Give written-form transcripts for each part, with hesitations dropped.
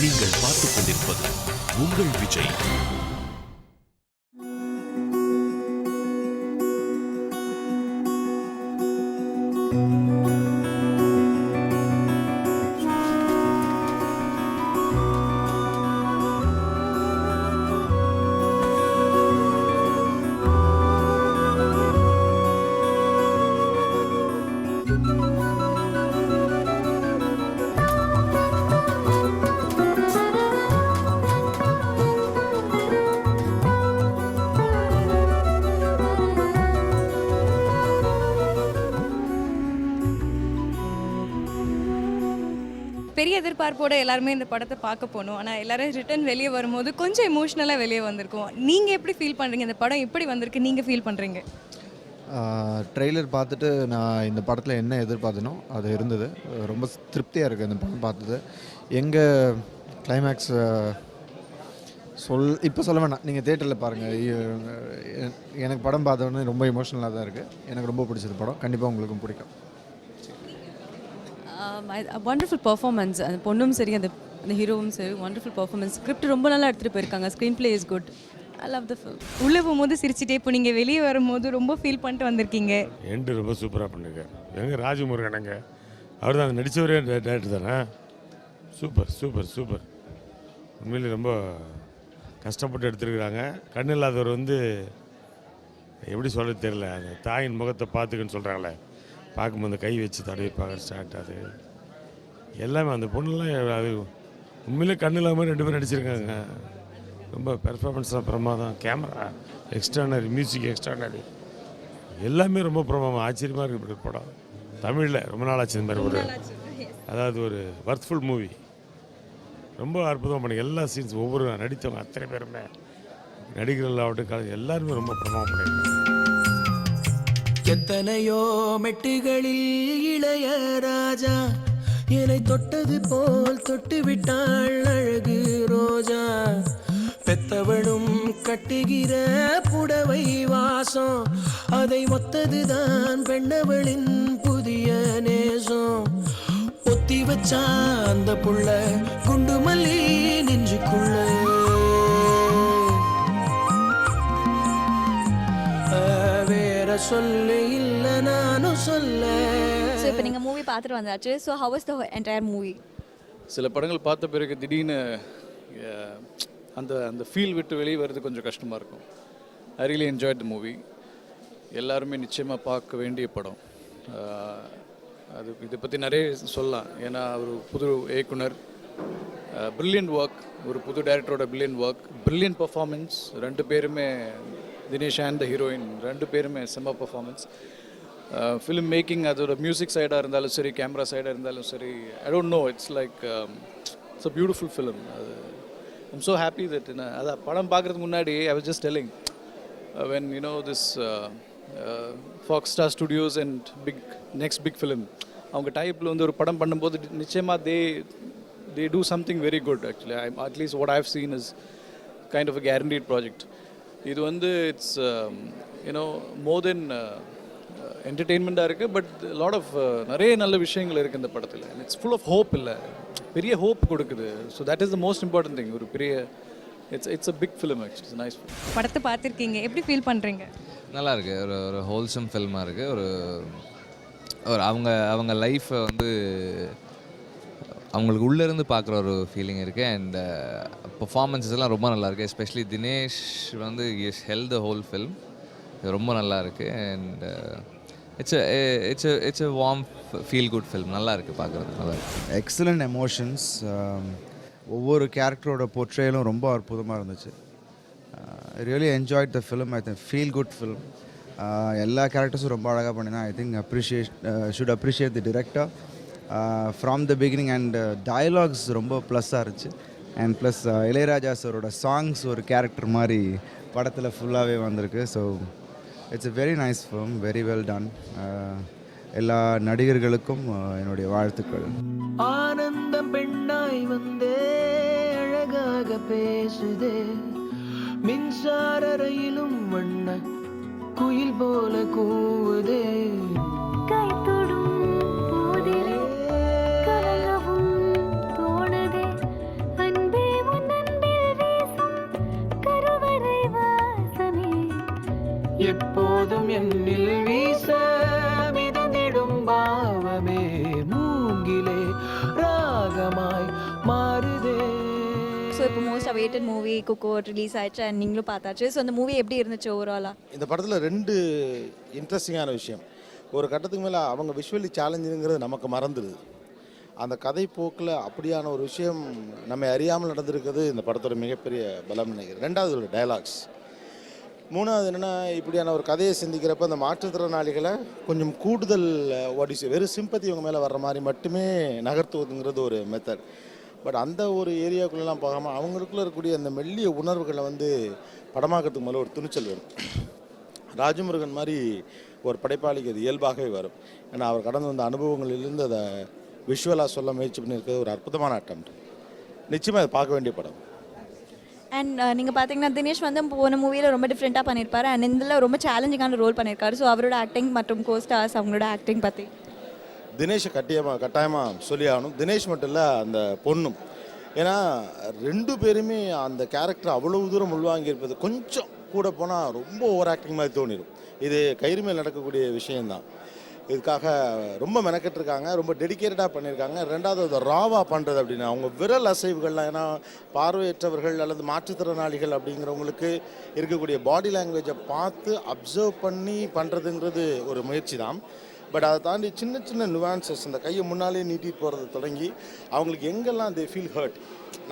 நீங்கள் பார்த்துக் கொண்டிருப்பது உங்கள் விஜய். பெரிய எதிர்பார்ப்போட எல்லாருமே இந்த படத்தை பார்க்க போனோம். ஆனால் எல்லாரும் ரிட்டர்ன் வெளியே வரும்போது கொஞ்சம் எமோஷ்னலாக வெளியே வந்திருக்கோம். நீங்கள் எப்படி ஃபீல் பண்ணுறீங்க? இந்த படம் எப்படி வந்திருக்கு நீங்கள் ஃபீல் பண்ணுறீங்க? ட்ரெய்லர் பார்த்துட்டு நான் இந்த படத்தில் என்ன எதிர்பார்த்தனோ அது இருந்தது. ரொம்ப திருப்தியாக இருக்குது இந்த படம் பார்த்தது. எங்கள் கிளைமேக்ஸ் இப்போ சொல்ல வேணாம், நீங்கள் தேட்டரில் பாருங்கள். எனக்கு படம் பார்த்தோன்னே ரொம்ப எமோஷ்னலாக தான் இருக்குது. எனக்கு ரொம்ப பிடிச்சது படம். கண்டிப்பாக உங்களுக்கும் பிடிக்கும். Wonderful performance. அந்த பொண்ணும் சரி, அந்த ஹீரோவும் சரி, வண்டர்ஃபுல் பர்ஃபார்மன்ஸ். ஸ்கிரிப்ட் ரொம்ப நல்லா எடுத்துகிட்டு போயிருக்காங்க. Screen play is good. I love the film. உள்ளே போகும்போது சிரிச்சிட்டே, இப்போ நீங்கள் வெளியே வரும்போது ரொம்ப ஃபீல் பண்ணிட்டு வந்திருக்கீங்க. எண்டு ரொம்ப சூப்பராக பண்ணுங்க. எங்க ராஜமுருகனுங்க, அவர் தான் நடித்தவரே டேரக்டர் தானே. Super super super. உண்மையிலே ரொம்ப கஷ்டப்பட்டு எடுத்துருக்குறாங்க. கண் இல்லாதவர் எப்படி சொல்ல தெரியல, அந்த தாயின் முகத்தை பார்த்துக்குன்னு சொல்கிறாங்களே, பார்க்கும்போது கை வச்சு தடவிப்பாங்க ஸ்டார்ட். அது எல்லாமே அந்த பொண்ணுலாம் அது உண்மையிலே கண்ணு இல்லாமல் 2 பேரும் நடிச்சிருக்காங்க. ரொம்ப பெர்ஃபார்மன்ஸ்லாம் பிரமாதம். கேமரா எக்ஸ்ட்ரானரி, மியூசிக் எக்ஸ்ட்ரானரி, எல்லாமே ரொம்ப பிரமாதம். ஆச்சரியமாக இருக்குது இப்படி ஒரு படம். தமிழில் ரொம்ப நாள் ஆச்சு இந்த மாதிரி ஒரு, அதாவது ஒரு வர்த்ஃபுல் மூவி. ரொம்ப அற்புதமாக பண்ணி எல்லா சீன்ஸ், ஒவ்வொரு நடித்தவங்க அத்தனை பேருமே, நடிகர்கள் ஆகட்டும் எல்லாருமே ரொம்ப பிரமாதம் பண்ணியிருக்காங்க. எத்தனையோ மெட்டுகளில் இளைய ராஜா என்னை தொட்டது போல் தொட்டு விட்டாள் அழகு ரோஜா. பெத்தவளும் கட்டுகிற புடவை வாசம், அதை ஒத்ததுதான் பெண்ணவளின் புதிய நேசம். ஒத்தி வச்சா அந்த புள்ள குண்டு மல்லி நெஞ்சுக்குள்ள. சொல்ல இல்ல நானும் சொல்ல. ஸோ இப்போ நீங்கள் மூவி பார்த்துட்டு வந்தாச்சு. So how was the entire movie? சில படங்கள் பார்த்த பிறகு திடீர்னு அந்த அந்த ஃபீல் விட்டு வெளியே வர்றது கொஞ்சம் கஷ்டமாக இருக்கும். I really enjoyed the movie. எல்லாருமே நிச்சயமாக பார்க்க வேண்டிய படம். அது இதை பற்றி நிறைய சொல்லலாம். ஏன்னா ஒரு புது இயக்குனர், பிரில்லியன்ட் ஒர்க், ஒரு புது டைரக்டரோட பிரில்லியன்ட் ஒர்க், பிரில்லியன்ட் பர்ஃபார்மன்ஸ். 2 பேருமே, தினேஷ் அண்ட் த ஹீரோயின் 2 பேருமே செம்ம பர்ஃபார்மன்ஸ். ஃபிலிம் மேக்கிங், அதோட மியூசிக் சைடாக இருந்தாலும் சரி, கேமரா சைடாக இருந்தாலும் சரி, I don't know, it's like it's a beautiful film. அது ஐம் ஸோ ஹாப்பி தட் அதான் படம் பார்க்குறதுக்கு முன்னாடி I was just telling when this Fox Star Studios and next big film, அவங்க டைப்பில் ஒரு படம் பண்ணும்போது நிச்சயமாக they do something very good actually. At least what I've seen is kind of a guaranteed project. இது இட்ஸ் மோர் தென் என்டர்டெயின்மெண்ட்டாக இருக்குது. But lot of நிறைய நல்ல விஷயங்கள் இருக்குது இந்த படத்தில். It's full of hope. இல்லை, பெரிய ஹோப் கொடுக்குது. So that is the most important thing. ஒரு பெரிய it's a big film actually. It's nice. படத்தை பார்த்துருக்கீங்க, எப்படி ஃபீல் பண்ணுறீங்க? நல்லா இருக்குது. ஒரு ஹோல்சம் ஃபில்மாக இருக்குது. ஒரு அவங்க லைஃப்பை அவங்களுக்கு உள்ளேருந்து பார்க்குற ஒரு ஃபீலிங் இருக்குது. அண்ட் பர்ஃபார்மன்ஸஸ் எல்லாம் ரொம்ப நல்லாயிருக்கு. Especially Dinesh is held the whole film. இது ரொம்ப நல்லா இருக்குது. And it's a warm feel good film. நல்லா இருக்குது, பார்க்குறது நல்லா இருக்குது. Excellent emotions. ஒவ்வொரு கேரக்டரோட போர்ட்ரேலும் ரொம்ப அற்புதமாக இருந்துச்சு. Really enjoyed the film. I think feel good film. எல்லா கேரக்டர்ஸும் ரொம்ப அழகாக பண்ணினா. I think should appreciate the director from the beginning. And dialogues ரொம்ப ப்ளஸ்ஸாக இருந்துச்சு. அண்ட் ப்ளஸ் இளையராஜா சாரோட சாங்ஸ் ஒரு கேரக்டர் மாதிரி படத்தில் ஃபுல்லாகவே வந்திருக்கு. So it's a very nice film, very well done. எல்லா நடிகர்களுக்கும் என்னுடைய வாழ்த்துக்கள். ஆனந்தம் பெண்ணாய் வந்தே அழகாக பேசுதே, மின்சார ரயிலும் வண்ண குயில் போல கூவுதே. கைத்தொடும் போதிலே கலங்கவும் தோணுதே, போதும் என்னில் வீச மிதந்திடும் பாவமே மூங்கிலே ராகமாய் மாறுதே. ஸோ இப்போ மோஸ்ட் அவேட்டட் மூவி குக்கோ ரிலீஸ் ஆயிடுச்சு அண்ட் நீங்களும் பார்த்தாச்சு. ஸோ அந்த மூவி எப்படி இருந்துச்சு ஓவராலாக? இந்த படத்தில் 2 இன்ட்ரெஸ்டிங்கான விஷயம். ஒரு கட்டத்துக்கு மேலே அவங்க விஷுவலி சேலஞ்சுங்கிறது நமக்கு மறந்துடுது. அந்த கதை போக்கில் அப்படியான ஒரு விஷயம் நம்ம அறியாமல் நடந்திருக்கிறது இந்த படத்தோட மிகப்பெரிய பலம் நினைக்கிறேன். 2வது ஒரு டயலாக்ஸ். 3வது என்னென்னா, இப்படியான ஒரு கதையை சிந்திக்கிறப்ப அந்த மாற்றுத்திறனாளிகளை கொஞ்சம் கூடுதல் வெறும் சிம்பத்தி இவங்க மேலே வர்ற மாதிரி மட்டுமே நகர்த்துவதுங்கிறது ஒரு மெத்தட். பட் அந்த ஒரு ஏரியாவுக்குள்ளெல்லாம் போகாமல் அவங்களுக்குள்ளே இருக்கக்கூடிய அந்த மெல்லிய உணர்வுகளை படமாக்கிறதுக்கு மேலே ஒரு துணிச்சல் வரும். ராஜமுருகன் மாதிரி ஒரு படைப்பாளிக்கு அது இயல்பாகவே வரும். ஏன்னா அவர் கடந்து வந்த அனுபவங்களிலிருந்து அதை விஷுவலாக சொல்ல முயற்சி பண்ணியிருக்கிறது ஒரு அற்புதமான அட்டம்ப்ட். நிச்சயமாக அதை பார்க்க வேண்டிய படம். அண்ட் நீங்கள் பார்த்தீங்கன்னா தினேஷ் போன மூவியில் ரொம்ப டிஃப்ரெண்ட்டாக பண்ணியிருப்பாரு அண்ட் இதில் ரொம்ப சேலஞ்சிங்கான ரோல் பண்ணியிருக்காரு. ஸோ அவரோட ஆக்டிங் மற்றும் கோஸ்டார்ஸ் அவங்களோட ஆக்டிங் பற்றி தினேஷை கட்டாயமாக சொல்லி ஆகணும். தினேஷ் மட்டும் இல்லை, அந்த பொண்ணும். ஏன்னா 2 பேருமே அந்த கேரக்டர் அவ்வளவு தூரம் உள்வாங்கியிருப்பது கொஞ்சம் கூட போனால் ரொம்ப ஓவர் ஆக்டிங் மாதிரி தோணிடும். இது கயிறு மேல் நடக்கக்கூடிய விஷயந்தான். இதுக்காக ரொம்ப மெனக்கெட்டிருக்காங்க, ரொம்ப டெடிக்கேட்டடாக பண்ணியிருக்காங்க. 2வது அது ராவாக பண்ணுறது அப்படின்னா அவங்க விரல் அசைவுகள்லாம், ஏன்னா பார்வையற்றவர்கள் அல்லது மாற்றுத்திறனாளிகள் அப்படிங்கிறவங்களுக்கு இருக்கக்கூடிய பாடி லாங்குவேஜை பார்த்து அப்சர்வ் பண்ணி பண்ணுறதுங்கிறது ஒரு முயற்சி தான். பட் அதை தாண்டி சின்ன சின்ன நுவான்சஸ், இந்த கையை முன்னாலே நீட்டிட்டு போகிறத தொடங்கி அவங்களுக்கு எங்கெல்லாம் தே ஃபீல் ஹர்ட்,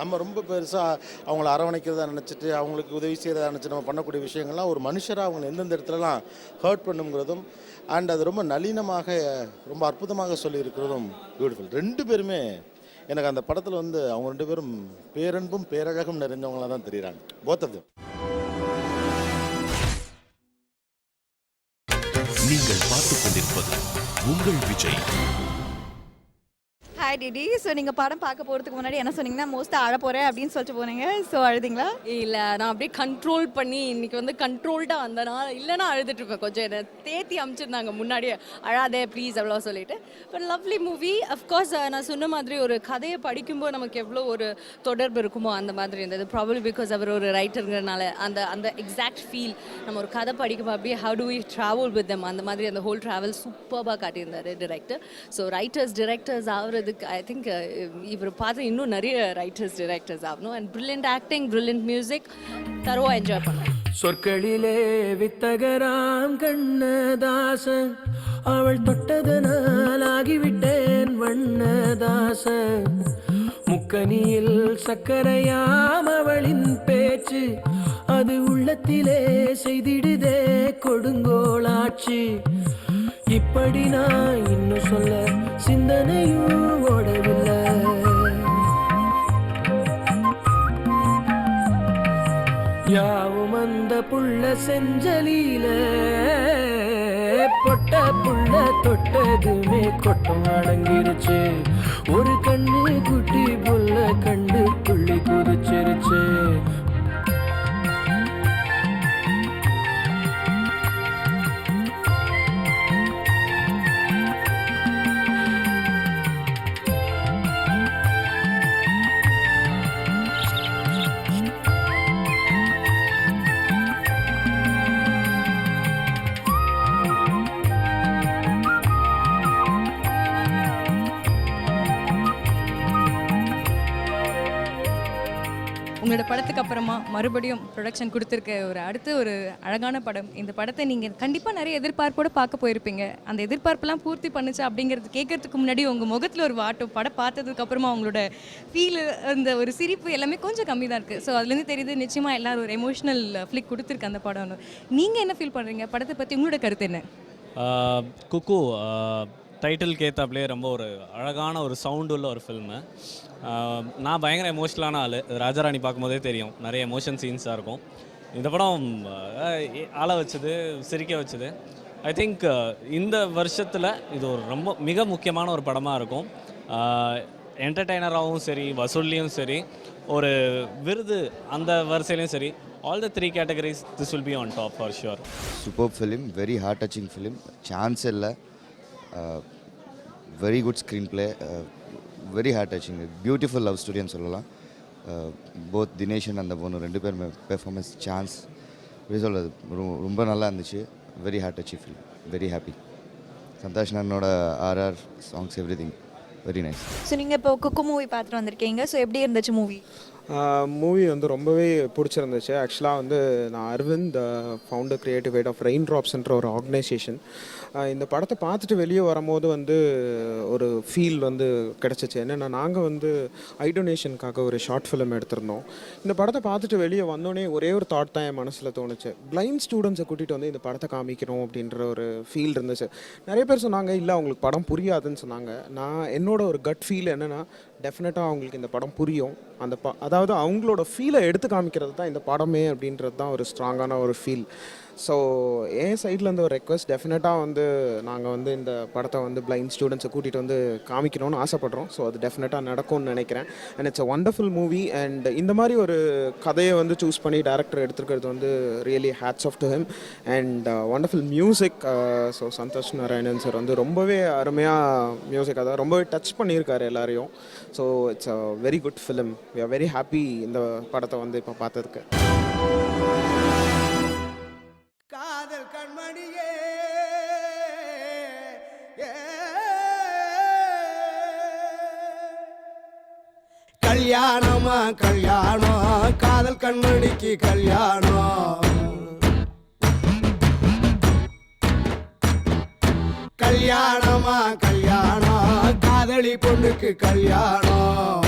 நம்ம ரொம்ப பெருசாக அவங்கள அரவணைக்கிறதா நினச்சிட்டு அவங்களுக்கு உதவி செய்கிறதா நினச்சி நம்ம பண்ணக்கூடிய விஷயங்கள்லாம் ஒரு மனுஷராக அவங்க எந்தெந்த இடத்துலலாம் ஹர்ட் பண்ணுங்கிறதும் அண்ட் அது ரொம்ப நளினமாக ரொம்ப அற்புதமாக சொல்லியிருக்கிறதும் பியூட்டிஃபுல். 2 பேருமே எனக்கு அந்த படத்தில் அவங்க 2 பேரும் பேரன்பும் பேரழகும் நிறைஞ்சவங்களாக தான் தெரியுறாங்க. Both of them. நீங்கள் பார்த்துக் கொண்டிருப்பது உங்கள் விஜய். Hi DD. ஸோ நீங்கள் படம் பார்க்க போகிறதுக்கு முன்னாடி என்ன சொன்னீங்கன்னா மோஸ்ட்டாக அழ போகிறேன் அப்படின்னு சொல்லிட்டு போனீங்க. ஸோ அழுதிங்களா? இல்லை, நான் அப்படியே கண்ட்ரோல் பண்ணி இன்னைக்கு கண்ட்ரோல்டாக வந்தேனா, இல்லைனா அழுதுட்டுருப்பேன். கொஞ்சம் என்னை தேத்தி அமுச்சிருந்தாங்க முன்னாடியே, அழாதே ப்ளீஸ் அவ்வளோ சொல்லிட்டு. But lovely movie. அஃப்கோர்ஸ் நான் சொன்ன மாதிரி ஒரு கதையை படிக்கும்போது நமக்கு எவ்வளோ ஒரு தொடர்பு இருக்குமோ அந்த மாதிரி இருந்தது. ப்ராபப்ளி பிகாஸ் அவர் ஒரு ரைட்டருங்கிறனால அந்த அந்த எக்ஸாக்ட் ஃபீல் நம்ம ஒரு கதை படிக்கும்போது அப்படியே how do we travel with them அந்த மாதிரி அந்த ஹோல் ட்ராவல் சூப்பராக காட்டியிருந்தார் டிரெக்டர். ஸோ ரைட்டர்ஸ் ஆகிறதுக்கு ஐ திங்க் இவர் பார்த்து இன்னும் நிறைய ரைட்டர்ஸ் ஆகணும். And brilliant acting, brilliant music, தரோவா என்ஜாய் பண்ணேன். சொற்களிலே வித்தகராம் கண்ணதாசன், அவள் தொட்டதனால் ஆகிவிட்டேன் வண்ணதாசன். முக்கனியில் சக்கரையாம் அவளின் பேச்சு, அது உள்ளத்திலே செய்திடுதே கொடுங்கோளாச்சு. இப்படி நான் இன்னும் சொல்ல சிந்தனையும் ஓடவில்லை. யாவும் அந்த புள்ள செஞ்சலில, பொட்ட புள்ள தொட்டதுமே கொட்டம் அடங்கிருச்சு. ஒரு கண்ணு குட்டி புள்ள கண்டு துள்ளி குதிச்சிருச்சு. உங்களோட படத்துக்கு அப்புறமா மறுபடியும் ப்ரொடக்ஷன் கொடுத்துருக்க அடுத்த ஒரு அழகான படம். இந்த படத்தை நீங்கள் கண்டிப்பாக நிறைய எதிர்பார்ப்போடு பார்க்க போயிருப்பீங்க. அந்த எதிர்பார்ப்பெல்லாம் பூர்த்தி பண்ணுச்சு அப்படிங்கிறது கேட்கறதுக்கு முன்னாடி உங்கள் முகத்தில் ஒரு வாட்டம், படம் பார்த்ததுக்கப்புறமா அவங்களோட ஃபீல், அந்த ஒரு சிரிப்பு எல்லாமே கொஞ்சம் கம்மி தான் இருக்குது. ஸோ அதுலேருந்து தெரியுது நிச்சயமாக எல்லோரும் ஒரு எமோஷனல் ஃப்ளிக் கொடுத்துருக்கு அந்த படம்னு. நீங்கள் என்ன ஃபீல் பண்ணுறீங்க படத்தை பற்றி? உங்களோட கருத்து என்ன? குக்கு டைட்டிலுக்கு ஏற்றாப்புலேயே ரொம்ப ஒரு அழகான ஒரு சவுண்டு உள்ள ஒரு ஃபில்மு. நான் பயங்கர எமோஷ்னலான ஆள். ராஜாராணி பார்க்கும்போதே தெரியும், நிறைய எமோஷன் சீன்ஸாக இருக்கும். இந்த படம் ஆள வச்சது, சிரிக்க வச்சது. ஐ திங்க் இந்த வருஷத்தில் இது ஒரு மிக முக்கியமான ஒரு படமாக இருக்கும். என்டர்டெய்னராகவும் சரி, வசூல்லையும் சரி, ஒரு விருது அந்த வரிசையிலையும் சரி, all the 3 categories this will be on top for sure. Superb film, very heart touching film, chance illa, very good screenplay, very heart touching, beautiful love story nu sollalam. Both Dinesh and அந்த பொண்ணு 2 பேர் performance chance எப்படி சொல்கிறது ரொம்ப நல்லா இருந்துச்சு. Very heart touching film, very happy. Santhosh அண்ணனோட RR songs everything very nice. So நீங்கள் இப்போ குக்கு மூவி பார்த்துட்டு வந்திருக்கீங்க. ஸோ எப்படி இருந்துச்சு மூவி? மூவி வந்து ரொம்பவே பிடிச்சிருந்துச்சு. ஆக்சுவலாக வந்து நான் Aravind, founder creative head of rain ட்ராப்ஸ்ன்ற ஒரு ஆர்கனைசேஷன். இந்த படத்தை பார்த்துட்டு வெளியே வரும்போது வந்து ஒரு ஃபீல் வந்து கிடச்சிச்சு. என்னென்னா நாங்கள் வந்து ஐ டொனேஷனுக்காக ஒரு ஷார்ட் ஃபிலிம் எடுத்திருந்தோம். இந்த படத்தை பார்த்துட்டு வெளியே வந்தோடனே ஒரே ஒரு தாட் தான் என் மனசில் தோணுச்சு. பிளைண்ட் ஸ்டூடெண்ட்ஸை கூட்டிகிட்டு வந்து இந்த படத்தை காமிக்கணும் அப்படின்ற ஒரு ஃபீல் இருந்துச்சு. நிறைய பேர் சொன்னாங்க இல்லை அவங்களுக்கு படம் புரியாதுன்னு சொன்னாங்க. நான் என்னோட ஒரு கட் ஃபீல் என்னென்னா டெஃபினட்டாக அவங்களுக்கு இந்த படம் புரியும். அந்த அதாவது அவங்களோட ஃபீலை எடுத்து காமிக்கிறது தான் இந்த படமே அப்படின்றது தான் ஒரு ஸ்ட்ராங்கான ஒரு ஃபீல். ஸோ என் சைட்லேருந்து ஒரு ரெக்வஸ்ட், டெஃபினட்டாக வந்து நாங்கள் வந்து இந்த படத்தை வந்து பிளைண்ட் ஸ்டூடெண்ட்ஸை கூட்டிகிட்டு வந்து காமிக்கணும்னு ஆசைப்பட்றோம். ஸோ அது டெஃபினட்டாக நடக்கும்னு நினைக்கிறேன். And it's a wonderful movie. And இந்த மாதிரி ஒரு கதையை வந்து சூஸ் பண்ணி டேரக்டர் எடுத்துருக்கிறது வந்து really hats off to him. And wonderful music. So Santhosh Narayanan sir வந்து ரொம்பவே அருமையாக மியூசிக் அதாவது ரொம்பவே டச் பண்ணியிருக்காரு எல்லாரையும். So it's a very good film. We are very happy இந்த படத்தை வந்து இப்போ பார்த்ததுக்கு. காதல் கண்மணியே கல்யாணமா கல்யாணம், காதல் கண்மணிக்கு கல்யாணம். கல்யாணமா கல்யாணம், காதலி பொண்ணுக்கு கல்யாணம்.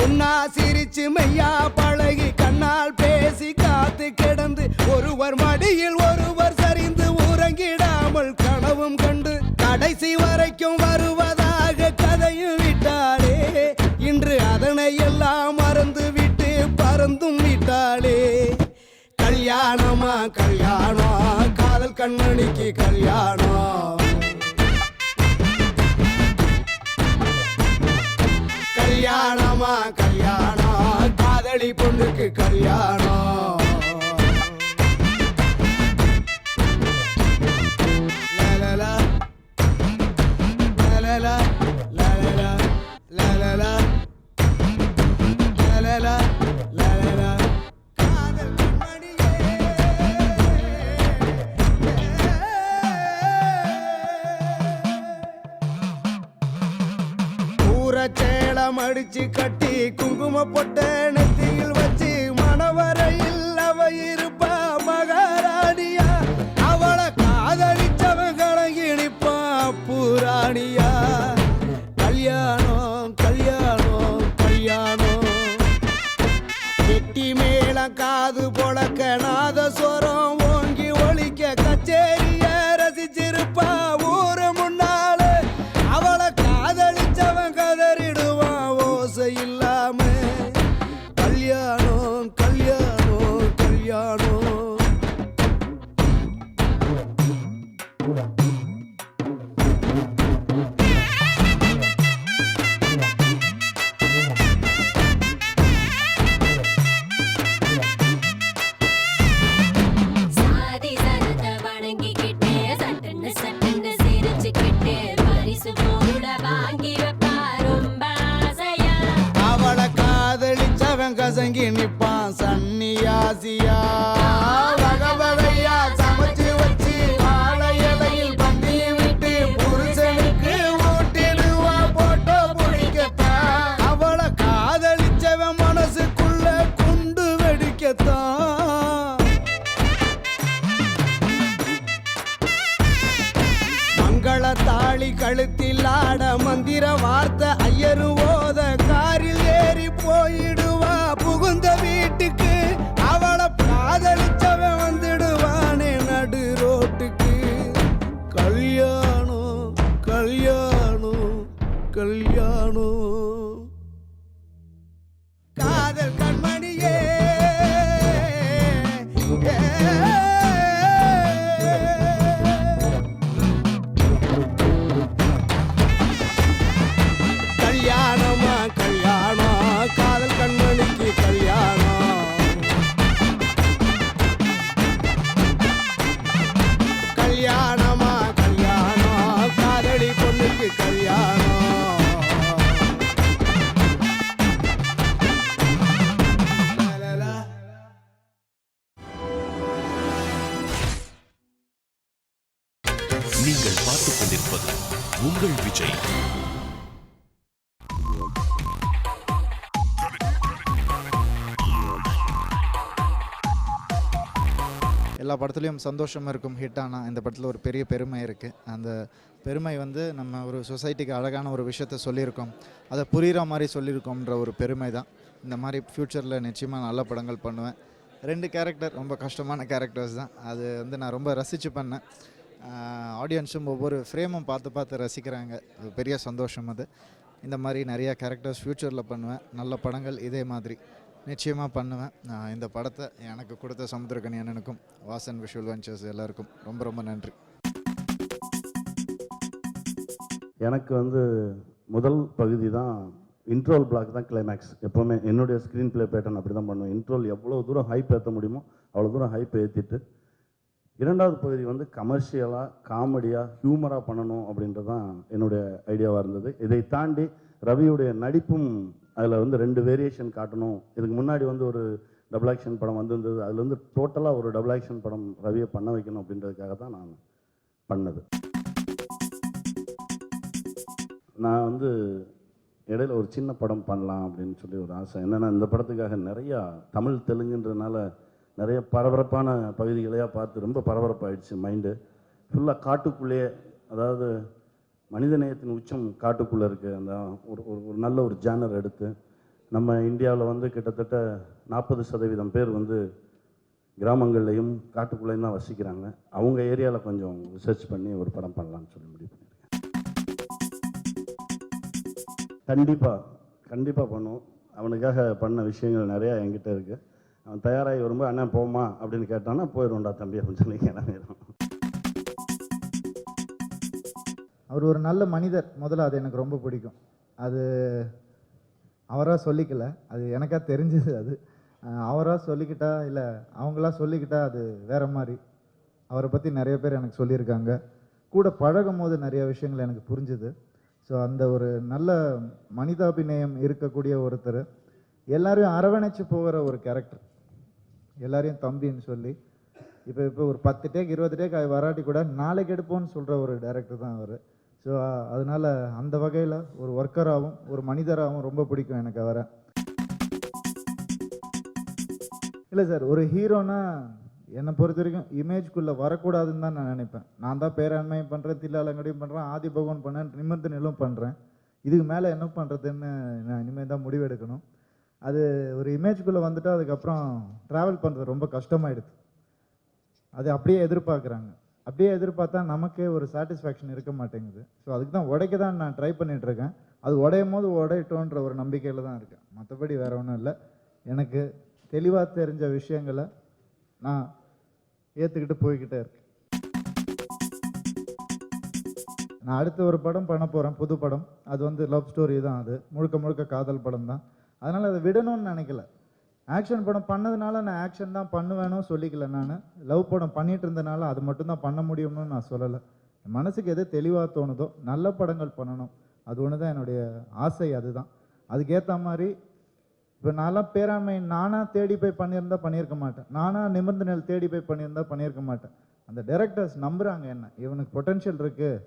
உன்னா சிரிச்சு மெய்யா பழகி கண்ணால் பேசி காத்து கிடந்து ஒருவர் மடியில் ஒருவர் சரிந்து உறங்கிடாமல் கனவும் கண்டு கடைசி வரைக்கும் வருவதாக கதையும் விட்டாளே. இன்று அதனை எல்லாம் மறந்து விட்டு பறந்தும் விட்டாளே. கல்யாணமா கல்யாணம், காதல் கண்மணிக்கு கல்யாணம். கல்யாணமா கல்யாணம், காதலி பொண்ணுக்கு கல்யாணம். லலலா லலலா லலலா லலலா லலலா லலலா. காதல் கண்மணியே சேலம் அடிச்சு கட்டி குங்கும பொட்ட நெத்தியில் வச்சு மணவரையில் அவ இருப்பா மகாராணியா. அவளை காதலிச்சவன் கலங்கி நிப்பா பூராணியா. கல்யாணம் கல்யாணம் கல்யாணம். கெட்டி மேளம் காது பொழக்க நாதஸ்வரம் ஓங்கி ஒலிக்க கச்சேரிய ரசிச்சிருப்பா ஊரு முன்னால. அவளை காதலிச்சவன் கதறிடுவான் ஓசை இல்லாம. கல்யாணம் கல்யாணம் கல்யாணம். சாதி சரத வணங்கிக்கிட்டே சட்டுன்னு சட்டுன்னு சிரிச்சுக்கிட்டே பரிசு கூட வாங்கி வைப்பா ரொம்ப ஆசையா. அவளை காதலிச்சவன் கசங்கி நிப்பான் சன்னியாசியா. வகை வகையா சமைச்சு வச்சு வாழை இலையில் பந்தி விட்டு புருஷனுக்கு ஊட்டிடுவா போட்டோ பிடிக்கத்தான். அவளை காதலிச்சவன் மனசுக்குள்ள குண்டு வெடிக்கத்தான். மங்கள தாளி கழுத்தில் ஆட மந்திர வார்த்தை ஐயரு ஓத காரில் ஏறி போயிடுவா புகுந்த வீட்டுக்கு. அவளை காதலிச்சவன் வந்துடுவானே நடு ரோட்டுக்கு. கல்யாணம் கல்யாணம் கல்யாணம். காதல் கண்மணியே கல்யாணமா கல்யாணம், காதல் கண்மணி உங்கள் விஜய். எல்லா படத்துலையும் சந்தோஷமாக இருக்கும். ஹிட் ஆனால் இந்த படத்தில் ஒரு பெரிய பெருமை இருக்குது. அந்த பெருமை வந்து நம்ம ஒரு சொசைட்டிக்கு அழகான ஒரு விஷயத்த சொல்லியிருக்கோம், அதை புரிகிற மாதிரி சொல்லியிருக்கோம்ன்ற ஒரு பெருமை தான். இந்த மாதிரி ஃப்யூச்சரில் நிச்சயமாக நல்ல படங்கள் பண்ணுவேன். 2 கேரக்டர் ரொம்ப கஷ்டமான கேரக்டர்ஸ் தான். அது வந்து நான் ரொம்ப ரசித்து பண்ணேன். ஆடியன்ஸும் ஒவ்வொரு ஃப்ரேமும் பார்த்து பார்த்து ரசிக்கிறாங்க. அது பெரிய சந்தோஷம். அது இந்த மாதிரி நிறையா கேரக்டர்ஸ் ஃப்யூச்சரில் பண்ணுவேன். நல்ல படங்கள் இதே மாதிரி நிச்சயமாக பண்ணுவேன். இந்த படத்தை எனக்கு கொடுத்த சமுத்திரக்கனி அண்ணனுக்கும் வாசன் விஷுவல் வெஞ்சர்ஸ் எல்லாருக்கும் ரொம்ப ரொம்ப நன்றி. எனக்கு வந்து முதல் பகுதி தான் இன்ட்ரோல் பிளாக் தான் கிளைமேக்ஸ். எப்போவுமே என்னுடைய ஸ்க்ரீன் ப்ளே பேட்டர்ன் அப்படி தான் பண்ணுவேன். இன்ட்ரோல் எவ்வளோ தூரம் ஹைப் ஏற்ற முடியுமோ அவ்வளோ தூரம் ஹைப் ஏற்றிட்டு, 2வது பகுதி வந்து கமர்ஷியலாக காமெடியாக ஹியூமராக பண்ணணும் அப்படின்றது தான் என்னுடைய ஐடியாவாக இருந்தது. இதை தாண்டி ரவியுடைய நடிப்பும் அதில் வந்து 2 வேரியேஷன் காட்டணும். இதுக்கு முன்னாடி வந்து ஒரு டபுள் ஆக்ஷன் படம் வந்திருந்தது, அதில் வந்து டோட்டலாக ஒரு டபுள் ஆக்ஷன் படம் ரவியை பண்ண வைக்கணும் அப்படின்றதுக்காக தான் நான் பண்ணது. நான் வந்து இடையில ஒரு சின்ன படம் பண்ணலாம் அப்படின்னு சொல்லி ஒரு ஆசை. என்னென்னா இந்த படத்துக்காக நிறையா தமிழ் தெலுங்குன்றதுனால நிறைய பரபரப்பான பகுதிகளையாக பார்த்து ரொம்ப பரபரப்பாயிடுச்சு மைண்டு. ஃபுல்லாக காட்டுக்குள்ளேயே, அதாவது மனிதநேயத்தின் உச்சம் காட்டுக்குள்ளே இருக்குது. அந்த ஒரு நல்ல ஒரு ஜானர் எடுத்து நம்ம இந்தியாவில் வந்து கிட்டத்தட்ட 40% பேர் வந்து கிராமங்கள்லையும் காட்டுக்குள்ளேயும் தான் வசிக்கிறாங்க. அவங்க ஏரியாவில் கொஞ்சம் ரிசர்ச் பண்ணி ஒரு படம் பண்ணலான்னு சொல்லி முடிவு பண்ணியிருக்கேன். கண்டிப்பாக பண்ணுவோம். அவனுக்காக பண்ண விஷயங்கள் நிறையா என்கிட்ட இருக்குது. அவன் தயாராகி வரும்போது அண்ணன் போமா அப்படின்னு கேட்டான்னா போயிடும்டா தம்பி அப்படின்னு சொல்லி கிளம்பிடும். அவர் ஒரு நல்ல மனிதர். முதல்ல அது எனக்கு ரொம்ப பிடிக்கும். அது அவராக சொல்லிக்கல, அது எனக்காக தெரிஞ்சது. அது அவராக சொல்லிக்கிட்டா இல்லை அவங்களா சொல்லிக்கிட்டா அது வேறு மாதிரி. அவரை பற்றி நிறைய பேர் எனக்கு சொல்லியிருக்காங்க. கூட பழகும் போது நிறைய விஷயங்கள் எனக்கு புரிஞ்சுது. ஸோ அந்த ஒரு நல்ல மனிதாபிநயம் இருக்கக்கூடிய ஒருத்தர், எல்லாரையும் அரவணைச்சு போகிற ஒரு கேரக்டர், எல்லாரையும் தம்பின்னு சொல்லி இப்போ ஒரு 10 டேக் 20 டேக் வராட்டி கூட நாளைக்கு எடுப்போன்னு சொல்கிற ஒரு டைரக்டர் தான் அவர். ஸோ அதனால் அந்த வகையில் ஒரு ஒர்க்கராகவும் ஒரு மனிதராகவும் ரொம்ப பிடிக்கும் எனக்கு அவரை. இல்லை சார், ஒரு ஹீரோனா என்னை பொறுத்த வரைக்கும் இமேஜ்குள்ளே வரக்கூடாதுன்னு தான் நான் நினைப்பேன். நான் தான் பேராண்மையும் பண்ணுறேன், தில்லாலங்கடியும் பண்ணுறேன், ஆதி பகவான் பண்ணேன், நிமிர்ந்து நிலம் பண்ணுறேன். இதுக்கு மேலே என்ன பண்ணுறதுன்னு நான் இனிமேல் தான் முடிவெடுக்கணும். அது ஒரு இமேஜ்குள்ளே வந்துட்டு அதுக்கப்புறம் ட்ராவல் பண்ணுறது ரொம்ப கஷ்டமாயிடுது. அது அப்படியே எதிர்பார்க்குறாங்க. அப்படியே எதிர்பார்த்தா நமக்கே ஒரு சாட்டிஸ்ஃபேக்ஷன் இருக்க மாட்டேங்குது. ஸோ அதுக்கு தான் உடைக்க தான் நான் ட்ரை பண்ணிகிட்ருக்கேன். அது உடையும் போது உடையட்டோன்ற ஒரு நம்பிக்கையில் தான் இருக்கேன். மற்றபடி வேறு ஒன்றும் இல்லை. எனக்கு தெளிவாக தெரிஞ்ச விஷயங்களை நான் ஏற்றுக்கிட்டு போய்கிட்டே இருக்கேன். நான் அடுத்த ஒரு படம் பண்ண போகிறேன், புது படம். அது வந்து லவ் ஸ்டோரி தான். அது முழுக்க முழுக்க காதல் படம் தான். அதனால் அதை விடணும்னு நினைக்கல. ஆக்ஷன் படம் பண்ணதுனால நான் ஆக்ஷன் தான் பண்ணுவேனும் சொல்லிக்கல. நான் லவ் படம் பண்ணிகிட்டு இருந்தனால அது மட்டும்தான் பண்ண முடியும்னு நான் சொல்லலை. மனசுக்கு எது தெளிவாக தோணுதோ நல்ல படங்கள் பண்ணணும், அது ஒன்று தான் என்னுடைய ஆசை. அதுதான் அதுக்கேற்ற மாதிரி. இப்போ நான்லாம் பேராண்மை நானாக தேடி போய் பண்ணியிருந்தா பண்ணியிருக்க மாட்டேன். நானாக நிமிர்ந்த நெல் தேடி போய் பண்ணியிருந்தா பண்ணியிருக்க மாட்டேன். அந்த டைரக்டர்ஸ் நம்புகிறாங்க என்ன, இவனுக்கு பொட்டென்ஷியல் இருக்குது,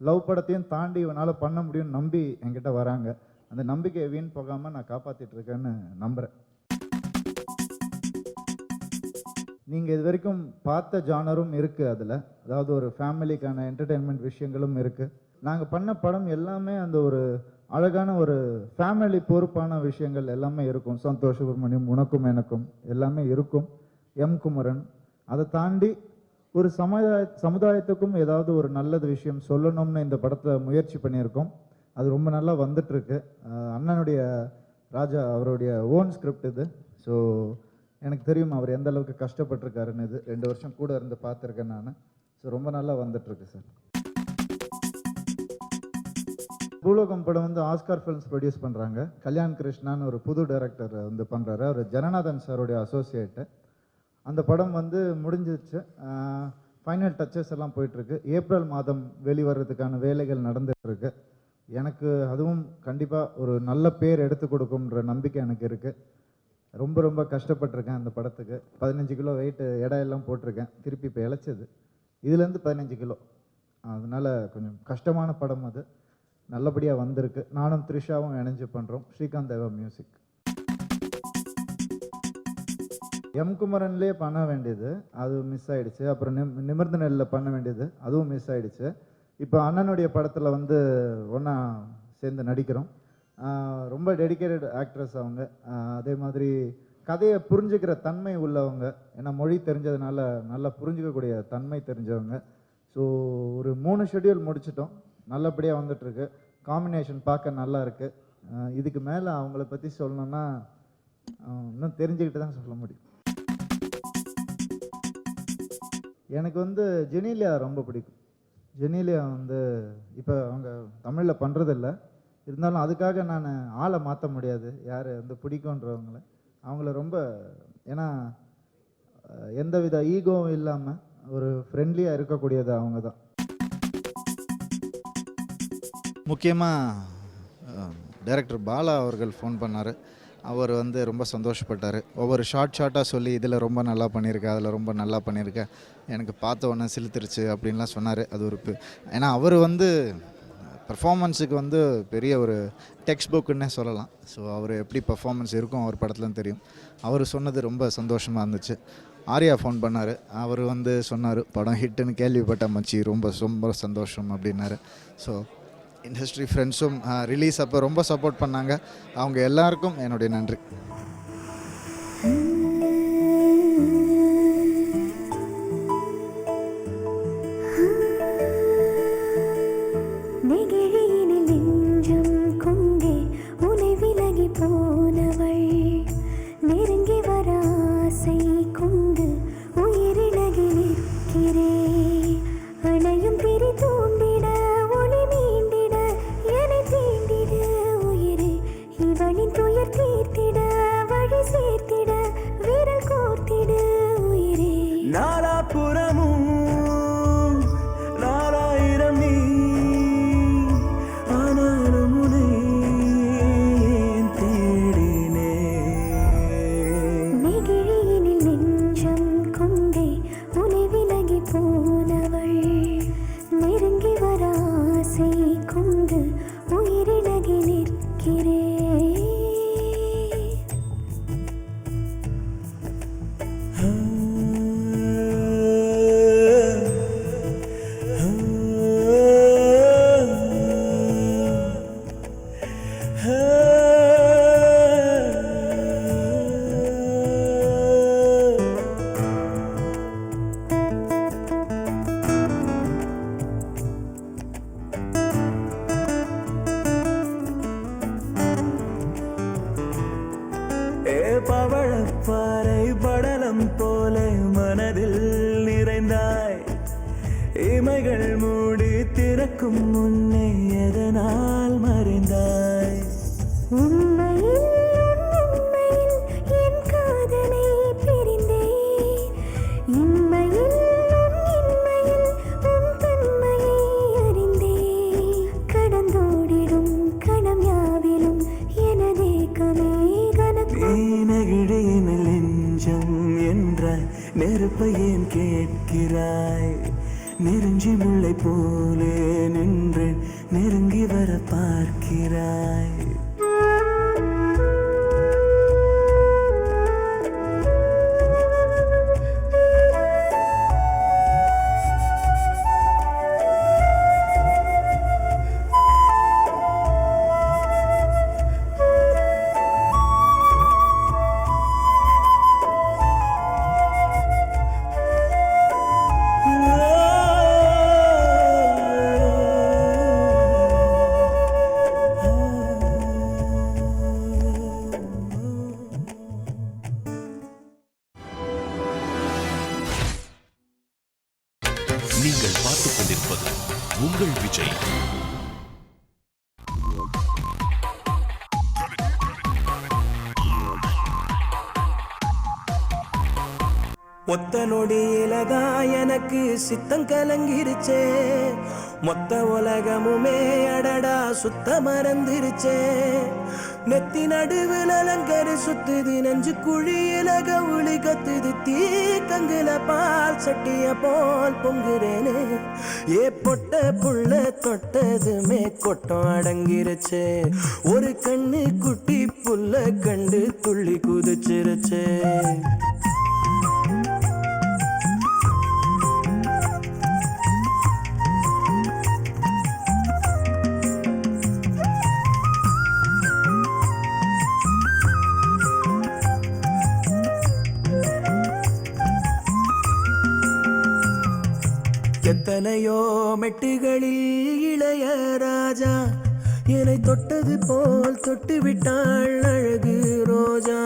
லவ் படத்தையும் தாண்டி இவனால் பண்ண முடியும்னு நம்பி என்கிட்ட வராங்க. அந்த நம்பிக்கையை வீண் போகாமல் நான் காப்பாற்றிட்டு இருக்கேன்னு நம்புகிறேன். நீங்கள் இது வரைக்கும் பார்த்த ஜானரும் இருக்குது அதில். அதாவது ஒரு ஃபேமிலிக்கான என்டர்டெயின்மெண்ட் விஷயங்களும் இருக்குது. நாங்கள் பண்ண படம் எல்லாமே அந்த ஒரு அழகான ஒரு ஃபேமிலி பொறுப்பான விஷயங்கள் எல்லாமே இருக்கும். சந்தோஷ் சுப்ரமணியம், உனக்கும் எனக்கும் எல்லாமே இருக்கும். எம் குமரன், அதை தாண்டி ஒரு சமுதாயத்துக்கும் ஏதாவது ஒரு நல்லது விஷயம் சொல்லணும்னு இந்த படத்தை முயற்சி பண்ணியிருக்கோம். அது ரொம்ப நல்லா வந்துட்டுருக்கு. அண்ணனுடைய ராஜா அவருடைய ஓன் ஸ்கிரிப்ட் இது. ஸோ எனக்கு தெரியும் அவர் எந்த அளவுக்கு கஷ்டப்பட்டிருக்காருன்னு. இது 2 வருஷம் கூட இருந்து பார்த்துருக்கேன் நான். ஸோ ரொம்ப நல்லா வந்துட்டுருக்கு சார். பூலோகம் படம் வந்து ஆஸ்கார் ஃபிலிம்ஸ் ப்ரொடியூஸ் பண்ணுறாங்க. கல்யாண் கிருஷ்ணான்னு ஒரு புது டைரக்டர் வந்து பண்ணுறாரு. அவர் ஜனநாதன் சாருடைய அசோசியேட்டு. அந்த படம் வந்து முடிஞ்சிச்சு. ஃபைனல் டச்சஸ் எல்லாம் போயிட்டுருக்கு. ஏப்ரல் மாதம் வெளிவரதுக்கான வேலைகள் நடந்துகிட்ருக்கு. எனக்கு அதுவும் கண்டிப்பாக ஒரு நல்ல பேர் எடுத்து கொடுக்கும்ன்ற நம்பிக்கை எனக்கு இருக்குது. ரொம்ப ரொம்ப கஷ்டப்பட்டிருக்கேன் அந்த படத்துக்கு. 15 கிலோ வெயிட் எடை எல்லாம் போட்டிருக்கேன். திருப்பி இப்போ இழைச்சது இதுலேருந்து 15 கிலோ. அதனால் கொஞ்சம் கஷ்டமான படம் அது. நல்லபடியாக வந்திருக்கு. நானும் த்ரிஷாவும் இணைஞ்சு பண்ணுறோம். ஸ்ரீகாந்த் தேவா மியூசிக். எம் குமரன்லேயே பண்ண வேண்டியது அது மிஸ் ஆகிடுச்சு. அப்புறம் நிமிர்ந்த நெல்லில் பண்ண வேண்டியது அதுவும் மிஸ் ஆகிடுச்சு. இப்போ அண்ணனுடைய படத்தில் வந்து ஒன்றா சேர்ந்து நடிக்கிறோம். ரொம்ப டெடிக்கேட்டட் ஆக்ட்ரஸ் அவங்க. அதே மாதிரி கதையை புரிஞ்சுக்கிற தன்மை உள்ளவங்க. ஏன்னா மொழி தெரிஞ்சதுனால நல்லா புரிஞ்சிக்கக்கூடிய தன்மை தெரிஞ்சவங்க. ஸோ ஒரு 3 ஷெட்யூல் முடிச்சிட்டோம். நல்லபடியாக வந்துட்டுருக்கு. காம்பினேஷன் பார்க்க நல்லா இருக்குது. இதுக்கு மேலே அவங்கள பற்றி சொல்லணுன்னா இன்னும் தெரிஞ்சுக்கிட்டு தான் சொல்ல முடியும். எனக்கு வந்து ஜெனீலியா ரொம்ப பிடிக்கும். ஜெனீலியா வந்து இப்போ அவங்க தமிழில் பண்ணுறதில்ல. இருந்தாலும் அதுக்காக நான் ஆளை மாற்ற முடியாது. யார் வந்து பிடிக்குன்றவங்கள அவங்கள ரொம்ப, ஏன்னா எந்தவித ஈகோவும் இல்லாமல் ஒரு ஃப்ரெண்ட்லியாக இருக்கக்கூடியது அவங்க தான். முக்கியமாக டைரக்டர் பாலா அவர்கள் ஃபோன் பண்ணார். அவர் வந்து ரொம்ப சந்தோஷப்பட்டார். ஒவ்வொரு ஷார்ட்டாக சொல்லி இதில் ரொம்ப நல்லா பண்ணியிருக்கேன், அதில் ரொம்ப நல்லா பண்ணியிருக்கேன், எனக்கு பார்த்த உடனே சிலுத்துருச்சு அப்படின்லாம் சொன்னார். அது ஒரு ஏன்னா அவர் வந்து பர்ஃபார்மன்ஸுக்கு வந்து பெரிய ஒரு டெக்ஸ்ட் புக்குன்னே சொல்லலாம். ஸோ அவர் எப்படி பர்ஃபார்மன்ஸ் இருக்கும் அவர் படத்துலன்னு தெரியும். அவர் சொன்னது ரொம்ப சந்தோஷமாக இருந்துச்சு. ஆர்யா ஃபோன் பண்ணார். அவர் வந்து சொன்னார் படம் ஹிட்டுன்னு கேள்விப்பட்ட மச்சி, ரொம்ப ரொம்ப சந்தோஷம் அப்படின்னாரு. ஸோ இண்டஸ்ட்ரி ஃப்ரெண்ட்ஸும் ரிலீஸ் அப்போ ரொம்ப சப்போர்ட் பண்ணாங்க. அவங்க எல்லாருக்கும் என்னுடைய நன்றி. பவழப்பாறை படலம் போல மனதில் நிறைந்தாய். இமைகள் மூடி திறக்கும் முன்னே எதனால் மறைந்தாய்? உண்மையில் என் காதலை பிரிந்தேன். இன்மையில் உன் தன்மையை அறிந்தேன். கடந்தோடிடும் கணம் யாவிலும் எனதேக்கமே கனக்கும். நெகிழியினில் நெஞ்சம் என்றாய், நெருப்பை ஏன் கேட்கிறாய்? நெருஞ்சி முல்லை போலே நின்றேன், நெருங்கி வர பார்க்கிறாய். நீங்கள் பார்த்துக் கொண்டிருப்பது உங்கள் விஜய். ஒத்த நொடியிலதான் எனக்கு சித்தம் கலங்கிருச்சே. மொத்த உலகமுமே அடடா சுத்த மறந்துருச்சே நெத்தி நடுவில் அலங்கரு சுத்துது நெஞ்சு குழியில கவுளி கத்துது தீ கங்குல பால் சட்டிய போல் பொங்குறேனே ஏ பொட்ட புள்ள தொட்டதுமே கொட்டம் அடங்கிருச்சே ஒரு கண்ணு குட்டி புல்ல கண்டு துள்ளி குதிச்சிருச்சே எத்தனையோ மெட்டுகளில் இளைய ராஜா என்னை தொட்டது போல் தொட்டு விட்டாள் அழகு ரோஜா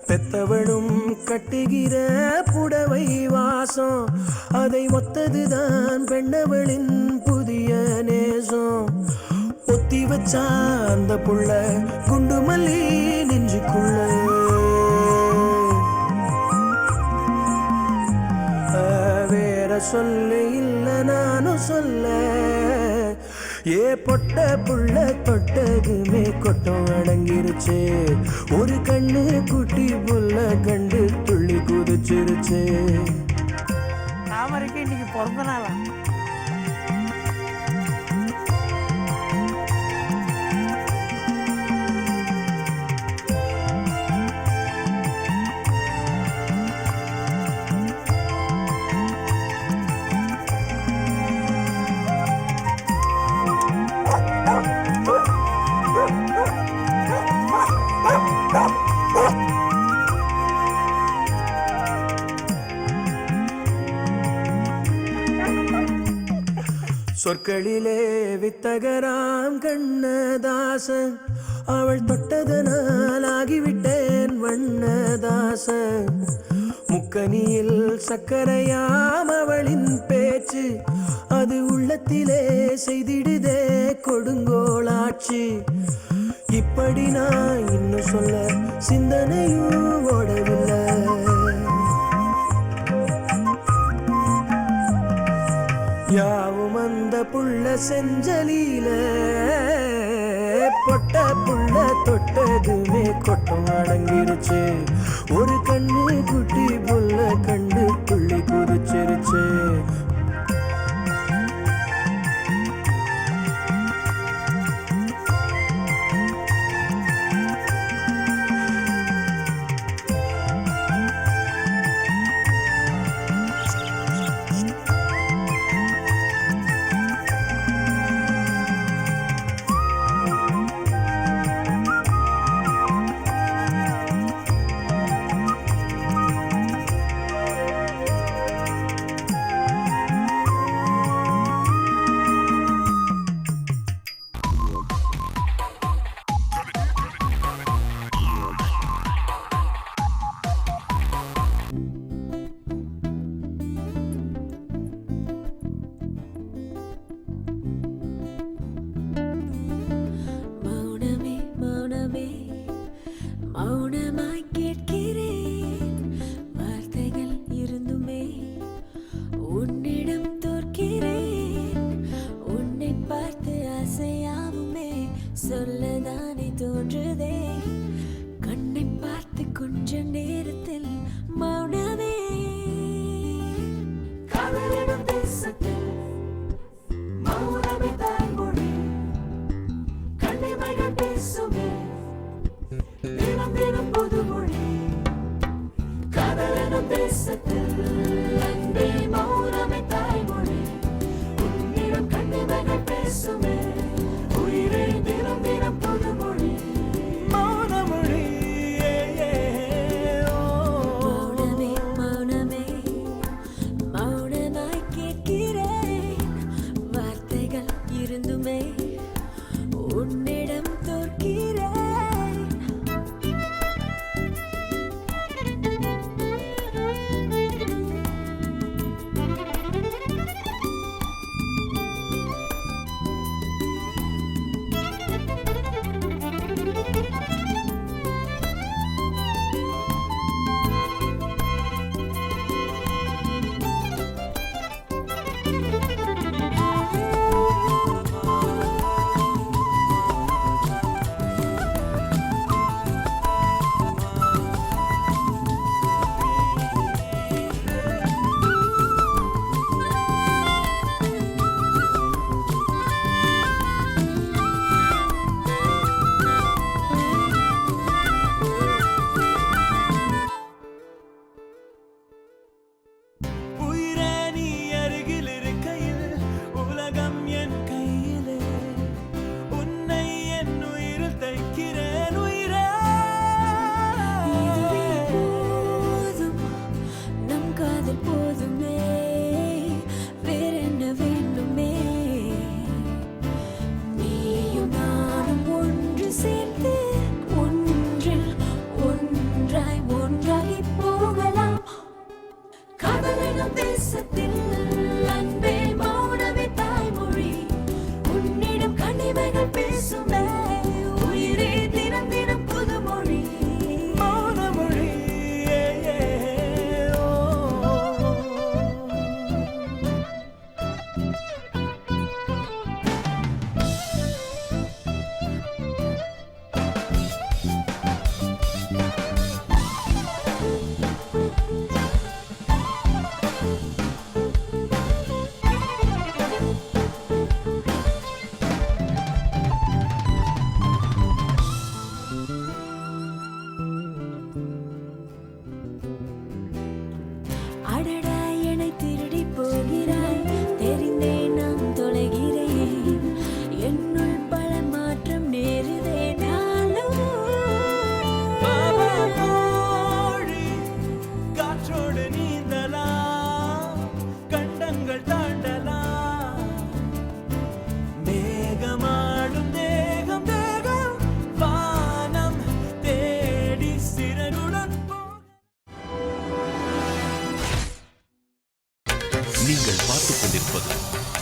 பெத்தவளும் கட்டுகிற புடவை வாசம் அதை ஒத்ததுதான் பெண்ணவளின் புதிய நேசம் ஒத்தி வச்சா அந்த புள்ள குண்டு மல்லி நெஞ்சுக்குள்ள சொல்ல இல்ல நானும் சொல்ல ஏ பொட்ட புள்ள தொட்டதுமே கொட்டம் அடங்கிருச்சு ஒரு கண்ணு குட்டி புள்ள கண்டு துள்ளி குதிச்சிருச்சு தாமரைக்கு இன்னைக்கு பிறந்த நாளா சொற்களிலே வித்தகராம் கண்ணதாசன் அவள் தொட்டதனால் ஆகிவிட்டேன் வண்ணதாசன் முக்கனியில் சக்கரையாம் அவளின் பேச்சு அது உள்ளத்திலே செய்திடுதே கொடுங்கோளாட்சி இப்படி நான் இன்னும் சொல்ல சிந்தனையும் ஓடவில்லை யாவும் அந்த புள்ள செஞ்சலில பொட்ட புள்ள தொட்டதுமே கொட்டம் அடங்கிருச்சு ஒரு கண்ணு குட்டி புள்ள கண்டு துள்ளி குதிச்சிருச்சு சொல்லதானே தோன்றுதே கண்ணை பார்த்து கொஞ்ச நேரத்தில் மௌனமே காதலிடும் தேசத்தில் மௌனமே தாய்மொழி கண்ணிமைகள் பேசுமே தினம் தினம் புதுமொழி காதலிடும் தேசத்தில் அன்பே மௌனமே தாய்மொழி உன்னிடம் கண்ணிமைகள் பேசுமே உயிரே தினம் தினம் புதுமொழி மௌனமொழி மௌனமே மௌனமே மௌனமாய் கேட்கிறேன் வார்த்தைகள் இருந்துமே உன்னிடம் தோற்கிறேன்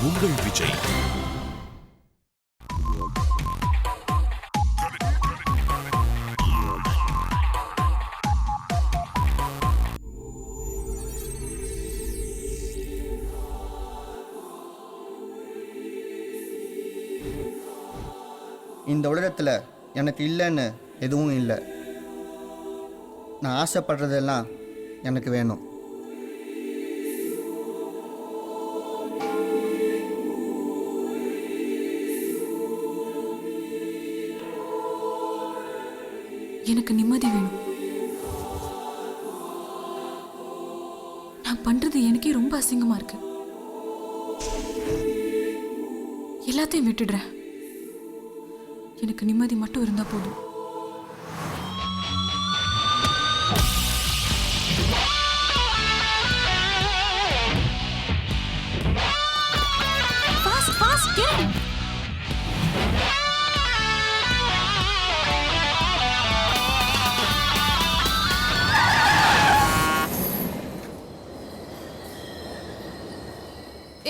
உங்கள் விஜய். இந்த உலகத்தில் எனக்கு இல்லைன்னு எதுவும் இல்லை. நான் ஆசைப்படுறதெல்லாம் எனக்கு வேணும். எனக்கு நிம்மதி வேணும். நான் பண்றது எனக்கே ரொம்ப அசிங்கமா இருக்கு. எல்லாத்தையும் விட்டுடுறேன். எனக்கு நிம்மதி மட்டும் இருந்தா போதும். Fast, fast, get in.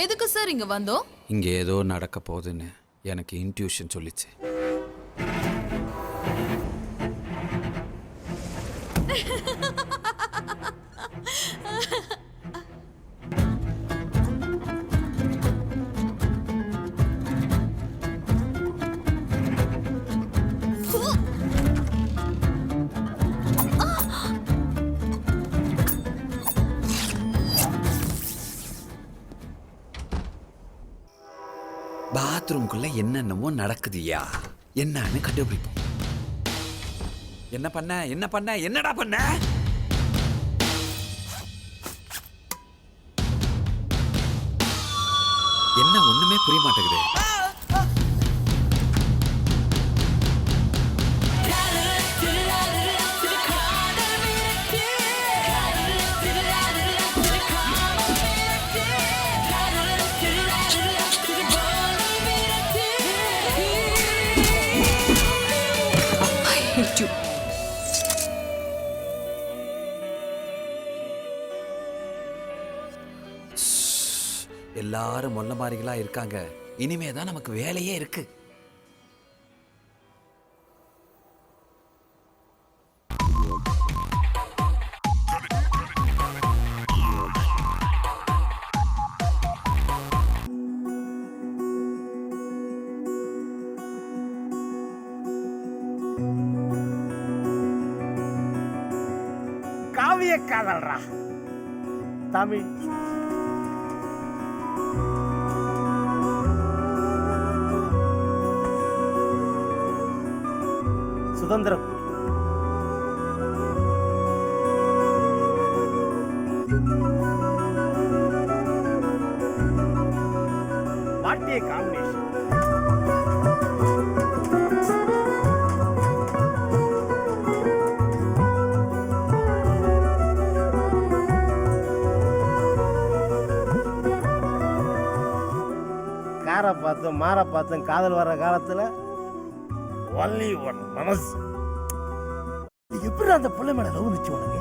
எதுக்கு சார் இங்க வந்தோம்? இங்கே ஏதோ நடக்க போகுதுன்னு எனக்கு இன்ட்யூஷன் சொல்லிச்சு. பாத்ரூம்குள்ள என்னென்னமோ நடக்குதுயா, என்னன்னு கண்டுபிடிப்போம். என்ன பண்ண என்னடா பண்ண? என்ன ஒண்ணுமே புரிய மாட்டேங்குது. எல்லாரும் மொல்ல மாதிரிகளா இருக்காங்க. இனிமே தான் நமக்கு வேலையே இருக்கு. காவிய காதல்ரா தமிழ். சுதந்திர வாட்டிய காம்பினேஷன். காரை பார்த்தும் மாற பார்த்தும் காதல் வர்ற காலத்துல ஒன்லி ஒன் மனசு. எப்படி அந்த பிள்ளை மேல லவ் வந்துச்சு உனக்கு?